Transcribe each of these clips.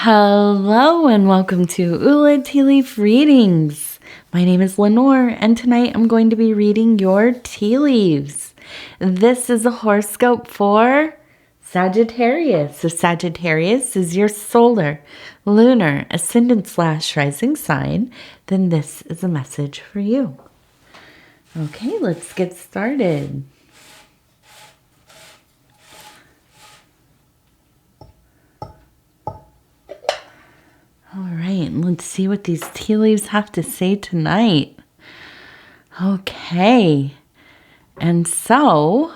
Hello and welcome to Ula Tea Leaf Readings. My name is Lenor and tonight I'm going to be reading your tea leaves. This is a horoscope for Sagittarius. So Sagittarius is your solar, lunar, ascendant / rising sign. Then this is a message for you. Okay, let's get started. All right, let's see what these tea leaves have to say tonight. Okay, and so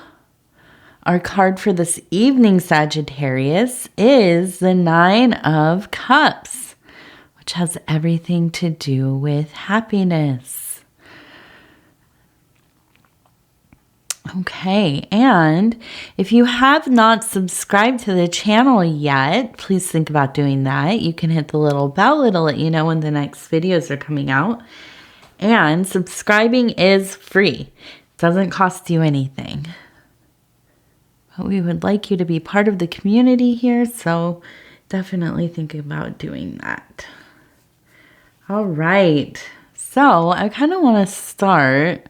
our card for this evening, Sagittarius, is the 9 of Cups, which has everything to do with happiness. Okay, and if you have not subscribed to the channel yet, please think about doing that. You can hit the little bell. It'll let you know when the next videos are coming out. And subscribing is free. It doesn't cost you anything. But we would like you to be part of the community here, so definitely think about doing that. All right, so I kind of want to start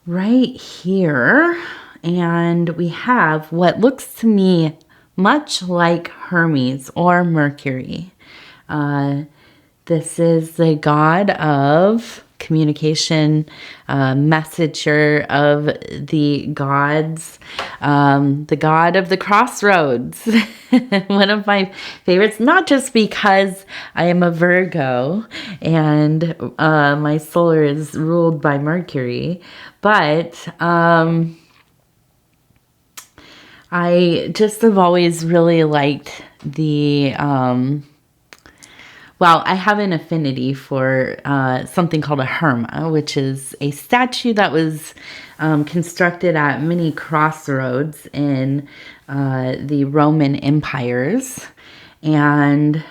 right here, and we have what looks to me much like Hermes or Mercury. This is the god of communication, messenger of the gods, the god of the crossroads. One of my favorites, not just because I am a Virgo and my solar is ruled by Mercury, but I just have always really liked the well, I have an affinity for something called a herma, which is a statue that was constructed at many crossroads in the Roman empires, and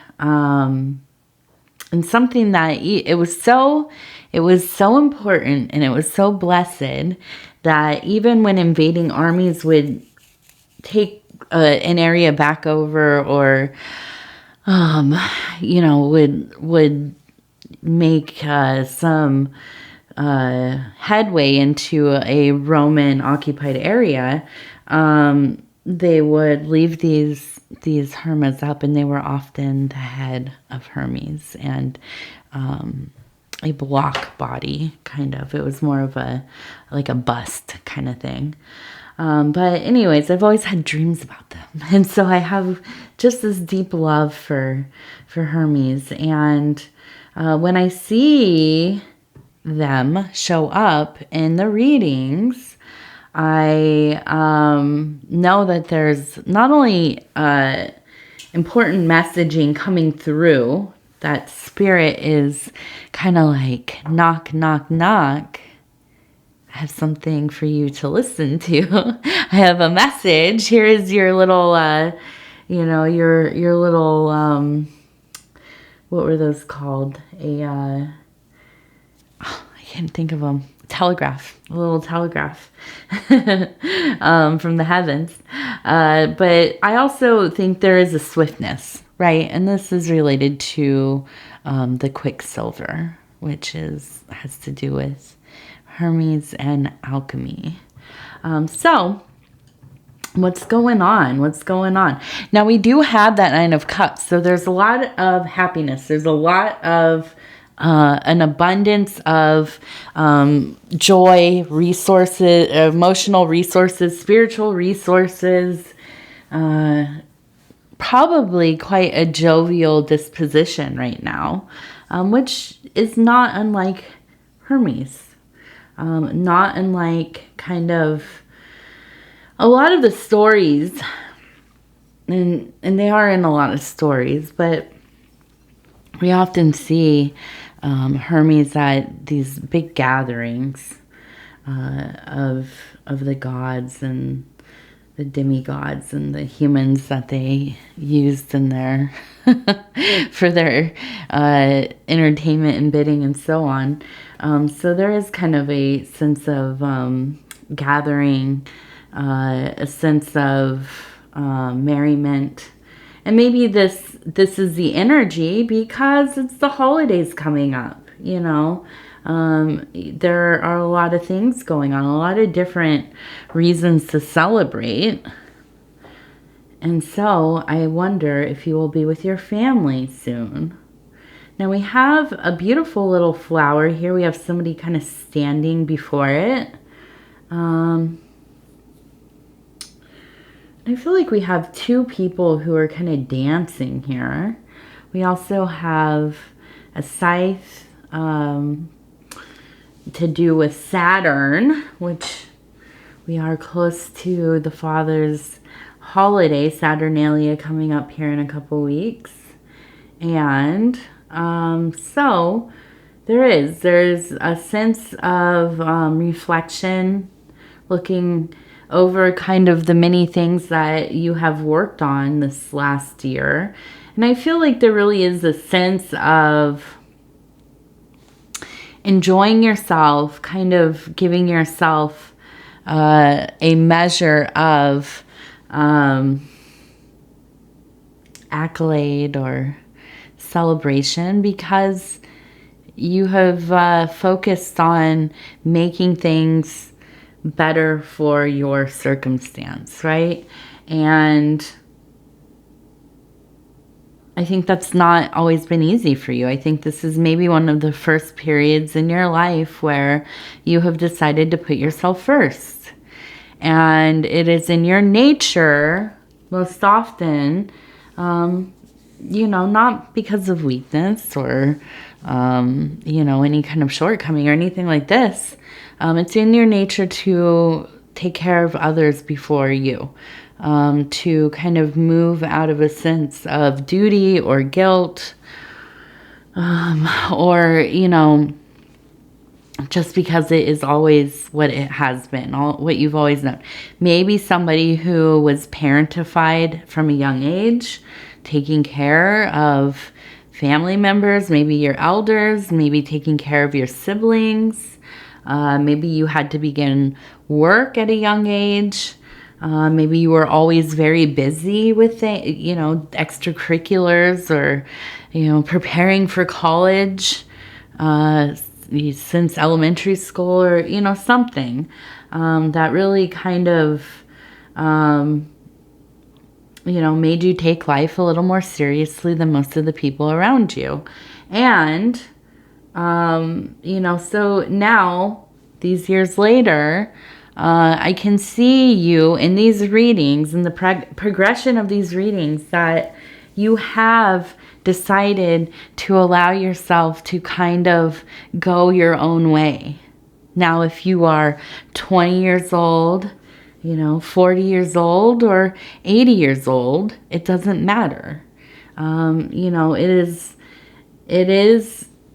something that it was so important and it was so blessed that even when invading armies would take an area back over, or would make some headway into a Roman occupied area, they would leave these hermas up, and they were often the head of Hermes and a block body, kind of. It was more of like a bust kind of thing. But anyways, I've always had dreams about them. And so I have just this deep love for Hermes. And when I see them show up in the readings, I know that there's not only important messaging coming through, that spirit is kind of like knock, knock, knock. I have something for you to listen to. I have a message. Here is your little, your little, what were those called? I can't think of them. Telegraph, a little telegraph from the heavens. But I also think there is a swiftness, right? And this is related to the quicksilver, which has to do with Hermes and alchemy. So what's going on? Now we do have that 9 of Cups. So there's a lot of happiness. There's a lot of an abundance of joy, resources, emotional resources, spiritual resources, probably quite a jovial disposition right now, which is not unlike Hermes. Not unlike kind of a lot of the stories, and they are in a lot of stories, but we often see Hermes at these big gatherings of the gods and the demigods and the humans that they used in their for their entertainment and bidding and so on. So there is kind of a sense of gathering, a sense of merriment, And maybe this is the energy because it's the holidays coming up, you know. There are a lot of things going on, a lot of different reasons to celebrate. And so I wonder if you will be with your family soon. Now we have a beautiful little flower here. We have somebody kind of standing before it. I feel like we have two people who are kind of dancing here. We also have a scythe to do with Saturn, which we are close to the Father's holiday, Saturnalia, coming up here in a couple weeks. And so there's a sense of reflection, looking over kind of the many things that you have worked on this last year. And I feel like there really is a sense of enjoying yourself, kind of giving yourself a measure of accolade or celebration, because you have focused on making things better for your circumstance, right? And I think that's not always been easy for you. I think this is maybe one of the first periods in your life where you have decided to put yourself first. And it is in your nature, most often, you know, not because of weakness or, you know, any kind of shortcoming or anything like this. It's in your nature to take care of others before you, to kind of move out of a sense of duty or guilt, or, you know, just because it is always what it has been, what you've always known. Maybe somebody who was parentified from a young age, taking care of family members, maybe your elders, maybe taking care of your siblings. Maybe you had to begin work at a young age. Maybe you were always very busy with, you know, extracurriculars, or, you know, preparing for college since elementary school, or, you know, something that really kind of, you know, made you take life a little more seriously than most of the people around you. And you know, so now, these years later, I can see you in these readings, in the progression of these readings, that you have decided to allow yourself to kind of go your own way. Now, if you are 20 years old, you know, 40 years old, or 80 years old, it doesn't matter. You know, it is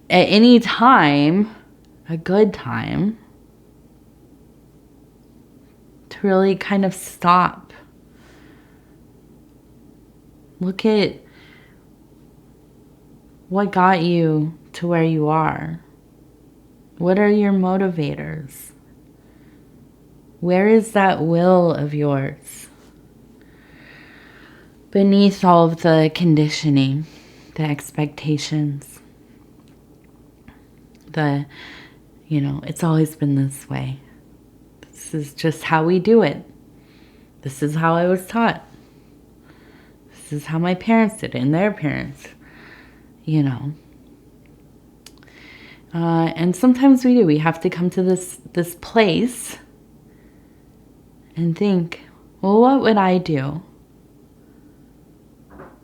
at any time a good time to really kind of stop. Look at what got you to where you are. What are your motivators? Where is that will of yours? Beneath all of the conditioning, the expectations, you know, it's always been this way. This is just how we do it. This is how I was taught. This is how my parents did it, and their parents, you know. And sometimes we do. We have to come to this place and think, well, what would I do?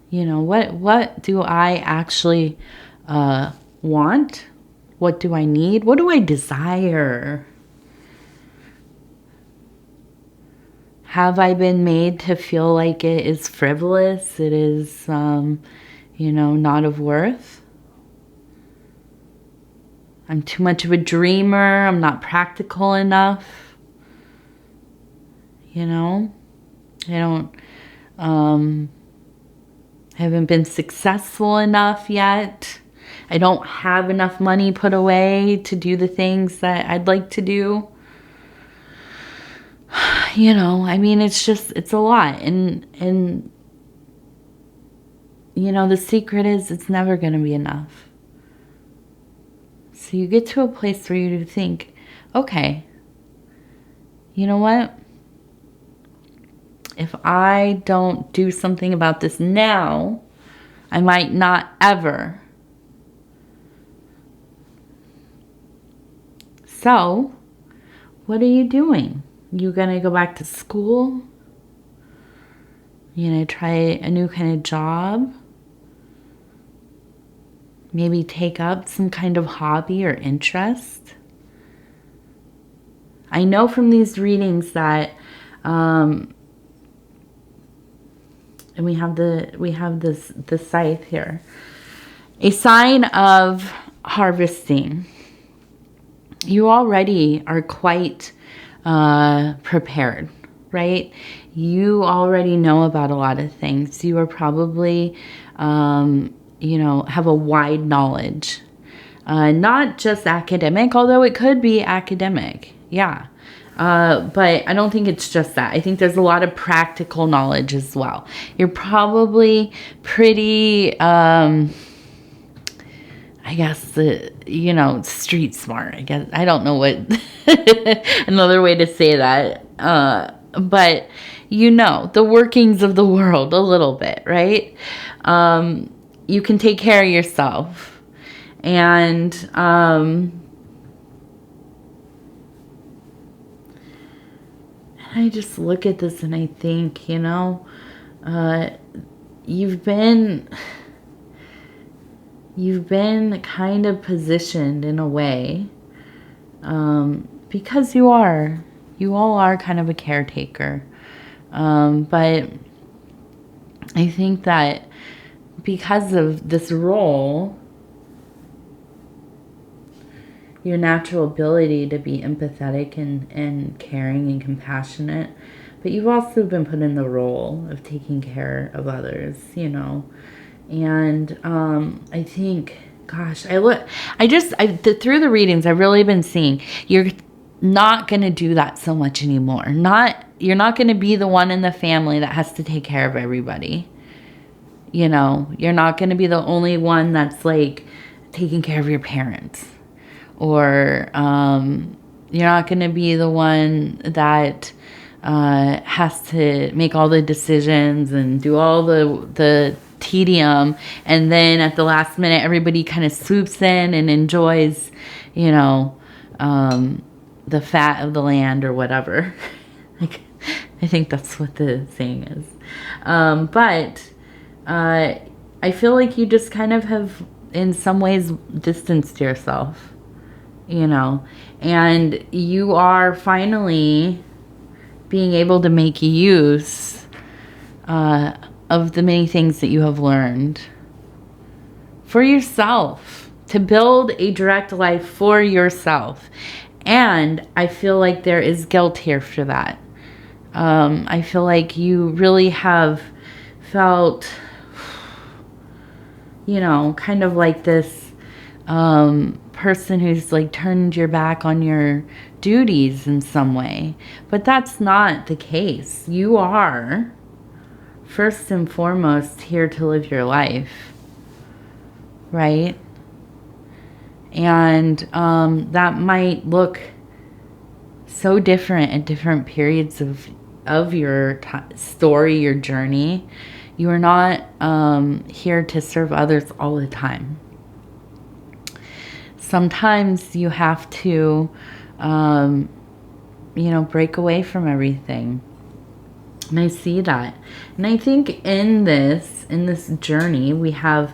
You know, what do I actually want? What do I need? What do I desire? Have I been made to feel like it is frivolous? It is, you know, not of worth? I'm too much of a dreamer. I'm not practical enough. You know, I haven't been successful enough yet. I don't have enough money put away to do the things that I'd like to do. You know, I mean, it's a lot. And you know, the secret is it's never going to be enough. So you get to a place where you think, okay, you know what? If I don't do something about this now, I might not ever. So, what are you doing? You gonna go back to school? You gonna try a new kind of job? Maybe take up some kind of hobby or interest? I know from these readings that, and we have this scythe here, a sign of harvesting. You already are quite prepared, right? You already know about a lot of things. You are probably, you know, have a wide knowledge. Not just academic, although it could be academic. Yeah. But I don't think it's just that. I think there's a lot of practical knowledge as well. You're probably pretty, I guess, you know, street smart. I guess, I don't know what another way to say that. But you know, the workings of the world a little bit, right? You can take care of yourself. And, I just look at this and I think, you know, you've been kind of positioned in a way, because you all are kind of a caretaker. But I think that because of this role, your natural ability to be empathetic and caring and compassionate, but you've also been put in the role of taking care of others, you know. And I think, gosh, through the readings, I've really been seeing you're not going to do that so much anymore. You're not going to be the one in the family that has to take care of everybody. You know, you're not going to be the only one that's like taking care of your parents. Or you're not going to be the one that has to make all the decisions and do all the tedium, and then at the last minute everybody kind of swoops in and enjoys, you know, the fat of the land or whatever. Like, I think that's what the saying is. But I feel like you just kind of have in some ways distanced yourself, you know, and you are finally being able to make use of the many things that you have learned for yourself, to build a direct life for yourself. And I feel like there is guilt here for that. I feel like you really have felt, you know, kind of like this person who's like turned your back on your duties in some way. But that's not the case. You are first and foremost here to live your life, right? And that might look so different at different periods of your story, your journey. You are not here to serve others all the time. Sometimes you have to, you know, break away from everything. And I see that. And I think in this journey, we have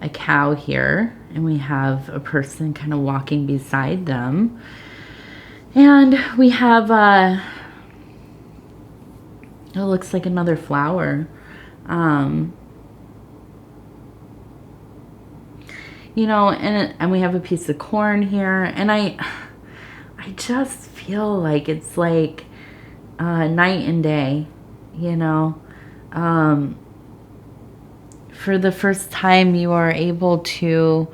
a cow here, and we have a person kind of walking beside them. And we have, it looks like another flower. You know, and we have a piece of corn here, and I just feel like it's like night and day, you know. For the first time, you are able to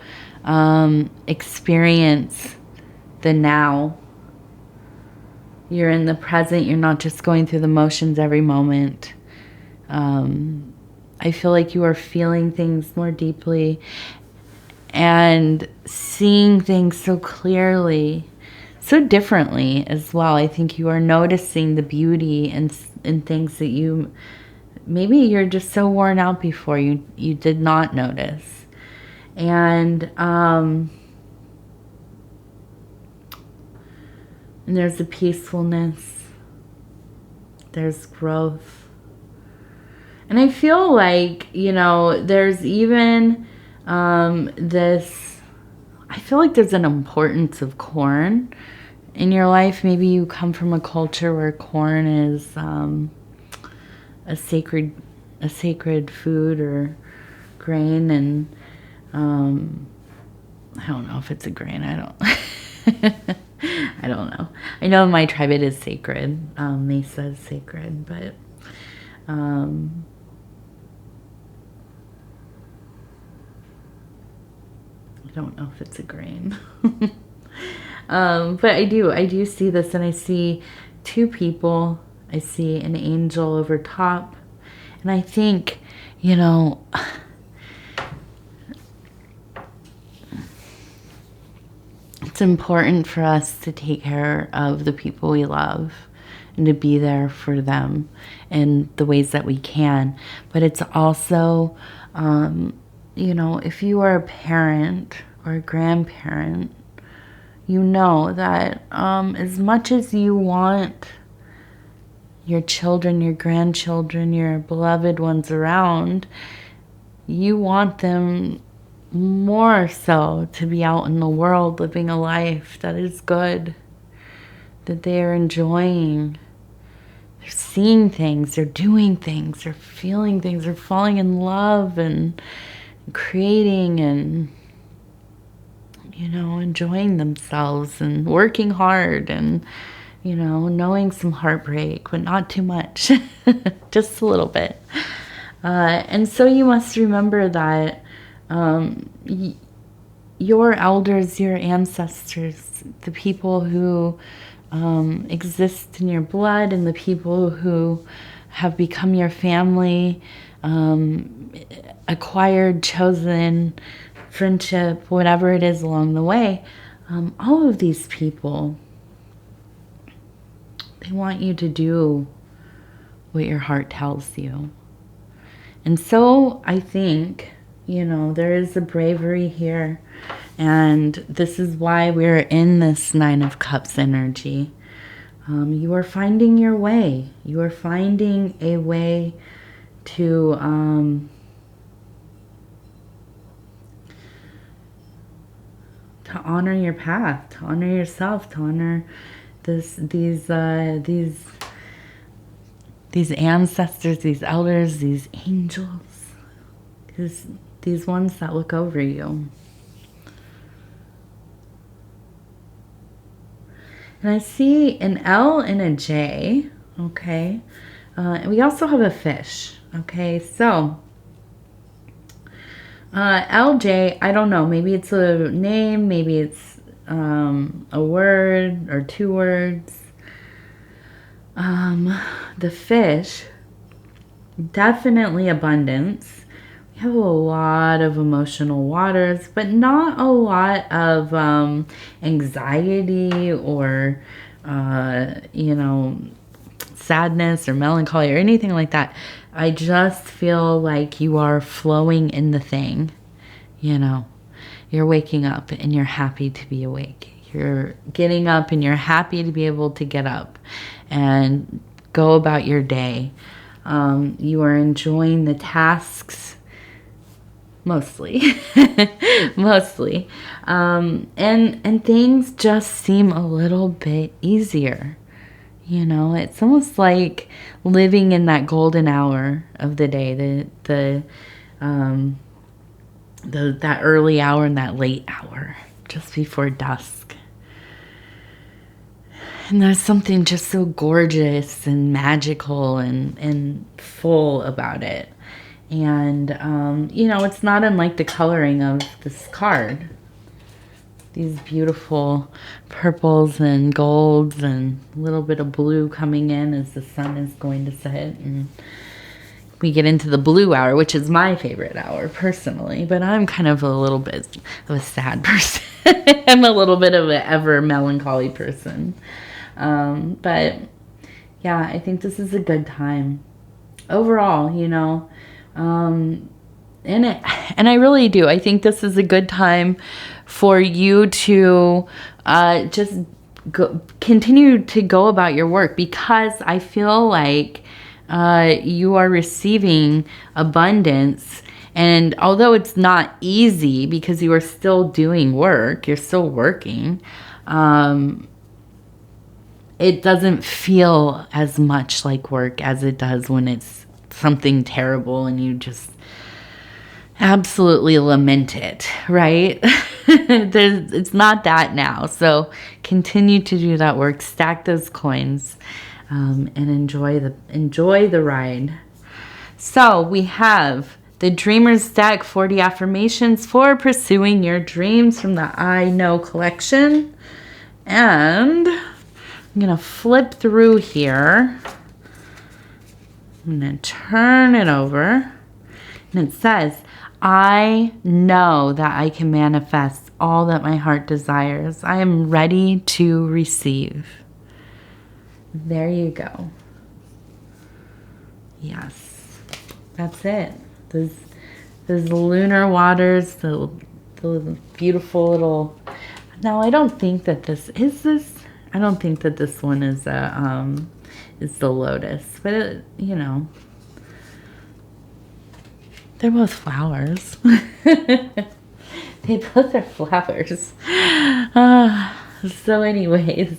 experience the now. You're in the present. You're not just going through the motions every moment. I feel like you are feeling things more deeply and seeing things so clearly, so differently as well. I think you are noticing the beauty in things that you, maybe you're just so worn out before you did not notice. And there's a peacefulness, there's growth. And I feel like, there's even this, I feel like there's an importance of corn in your life. Maybe you come from a culture where corn is a sacred food or grain, and I don't know if it's a grain. I don't know. I know in my tribe it is sacred. Mesa is sacred, but I don't know if it's a grain. But I do see this, and I see two people. I see an angel over top, and I think, it's important for us to take care of the people we love and to be there for them in the ways that we can. But it's also, if you are a parent or a grandparent, you know that as much as you want your children, your grandchildren, your beloved ones around, you want them more so to be out in the world living a life that is good, that they are enjoying. They're seeing things, they're doing things, they're feeling things, they're falling in love and creating and, enjoying themselves and working hard and, knowing some heartbreak, but not too much, just a little bit. And so you must remember that your elders, your ancestors, the people who exist in your blood and the people who have become your family, acquired, chosen, friendship, whatever it is along the way, all of these people, they want you to do what your heart tells you. And so I think, there is a bravery here. And this is why we're in this Nine of Cups energy. You are finding your way. You are finding a way to honor your path, to honor yourself, to honor these ancestors, these elders, these angels, these ones that look over you. And I see an L and a J, okay? And we also have a fish, okay? So, LJ, I don't know. Maybe it's a name. Maybe it's a word or two words. The fish, definitely abundance. We have a lot of emotional waters, but not a lot of anxiety or, sadness or melancholy or anything like that. I just feel like you are flowing in the thing, You're waking up and you're happy to be awake. You're getting up and you're happy to be able to get up and go about your day. You are enjoying the tasks mostly. Mostly. And things just seem a little bit easier. It's almost like living in that golden hour of the day, that early hour and that late hour, just before dusk. And there's something just so gorgeous and magical and full about it. And, it's not unlike the coloring of this card. These beautiful purples and golds and a little bit of blue coming in as the sun is going to set. And we get into the blue hour, which is my favorite hour personally, but I'm kind of a little bit of a sad person. I'm a little bit of an ever melancholy person. But yeah, I think this is a good time overall, you know. And I really do. I think this is a good time for you to just continue to go about your work, because I feel like you are receiving abundance. And although it's not easy because you are still doing work, you're still working, it doesn't feel as much like work as it does when it's something terrible and you just absolutely lament it, right? It's not that now. So continue to do that work, stack those coins, and enjoy the ride. So we have the Dreamer's Deck 40 Affirmations for Pursuing Your Dreams from the I Know collection. And I'm going to flip through here. I'm going to turn it over. And it says, I know that I can manifest all that my heart desires. I am ready to receive. There you go. Yes, that's it. Those lunar waters, the beautiful little. Now I don't think that this is this. I don't think that this one is the lotus, but it, you know, they're both flowers. They both are flowers. So anyways,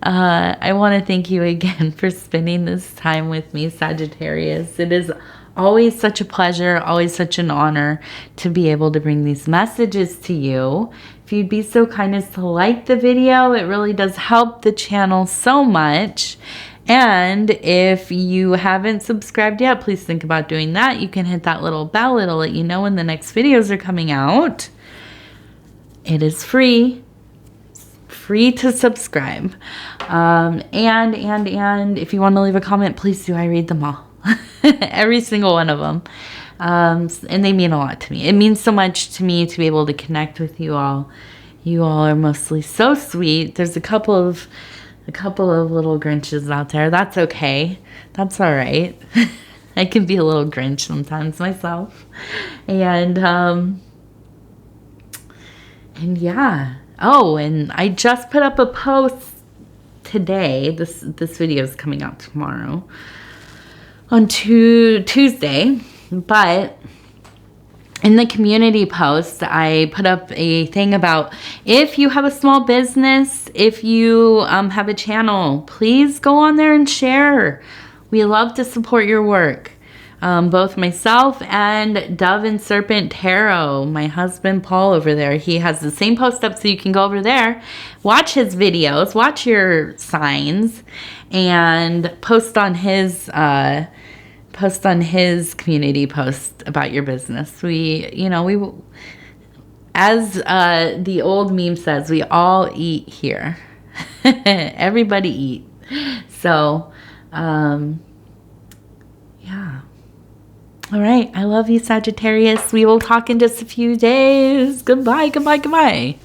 I want to thank you again for spending this time with me, Sagittarius. It is always such a pleasure, always such an honor to be able to bring these messages to you. If you'd be so kind as to like the video, it really does help the channel so much. And if you haven't subscribed yet, please think about doing that. You can hit that little bell. It'll let you know when the next videos are coming out. It is free. Free to subscribe. And if you want to leave a comment, please do. I read them all. Every single one of them. And they mean a lot to me. It means so much to me to be able to connect with you all. You all are mostly so sweet. There's a couple of little Grinches out there. That's okay. That's all right. I can be a little Grinch sometimes myself. And yeah. Oh, and I just put up a post today. This video is coming out tomorrow on Tuesday, but in the community post, I put up a thing about if you have a small business, if you have a channel, please go on there and share. We love to support your work. Both myself and Dove and Serpent Tarot, my husband Paul over there, he has the same post up, so you can go over there, watch his videos, watch your signs, and post on his community post about your business. We as the old meme says, we all eat here. Everybody eat. So, yeah. All right. I love you, Sagittarius. We will talk in just a few days. Goodbye, goodbye, goodbye.